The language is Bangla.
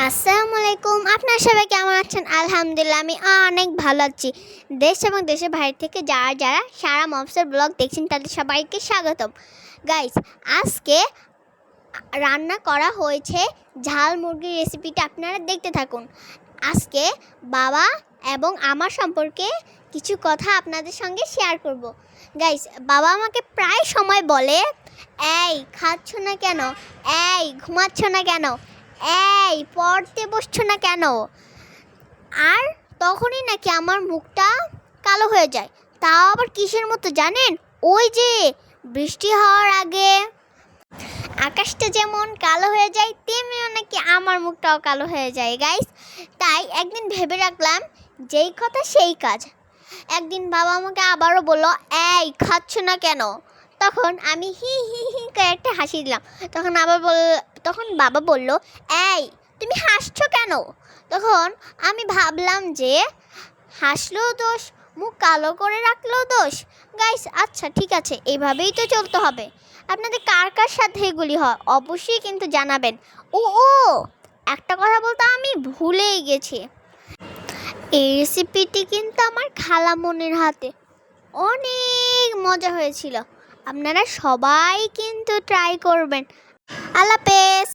আসসালামু আলাইকুম। আপনারা সবাই কেমন আছেন? আলহামদুলিল্লাহ আমি অনেক ভালো আছি। দেশ এবং দেশের বাইরে থেকে যারা সারা মফসের ব্লগ দেখছেন তাদের সবাইকে স্বাগতম। গাইস, আজকে রান্না করা হয়েছে ঝাল মুরগির রেসিপিটা আপনারা দেখতে থাকুন। আজকে বাবা এবং আমার সম্পর্কে কিছু কথা আপনাদের সঙ্গে শেয়ার করব। গাইস, বাবা আমাকে প্রায় সময় বলে, এই খাচ্ছ না কেন, এই ঘুমাচ্ছ না কেন, এই পড়তে বসছো না কেন। আর তখনই নাকি আমার মুখটা কালো হয়ে যায়। তাও আবার কিসের মতো জানেন? ওই যে বৃষ্টি হওয়ার আগে আকাশটা যেমন কালো হয়ে যায় তেমনিও নাকি আমার মুখটাও কালো হয়ে যায় গাইস। তাই একদিন ভেবে রাখলাম, যেই কথা সেই কাজ। একদিন বাবা আমাকে আবারও বললো, এই খাচ্ছ না কেন। তখন আমি হি হি হি করে একটা হাসি দিলাম। তখন বাবা বলল, এই তুমি হাসছো কেন। তখন আমি ভাবলাম যে হাসলেও দোষ, মুখ কালো করে রাখলেও দোষ। গাইস, আচ্ছা ঠিক আছে, এইভাবেই তো চলতে হবে। আপনাদের কার কার সাথে এগুলি হয় অবশ্যই কিন্তু জানাবেন। ও একটা কথা বলতে আমি ভুলেই গেছি, এই রেসিপিটি কিন্তু আমার খালামণির হাতে অনেক মজা হয়েছিল। আপনারা সবাই কিন্তু ট্রাই করবেন। আল্লাহ হাফেজ।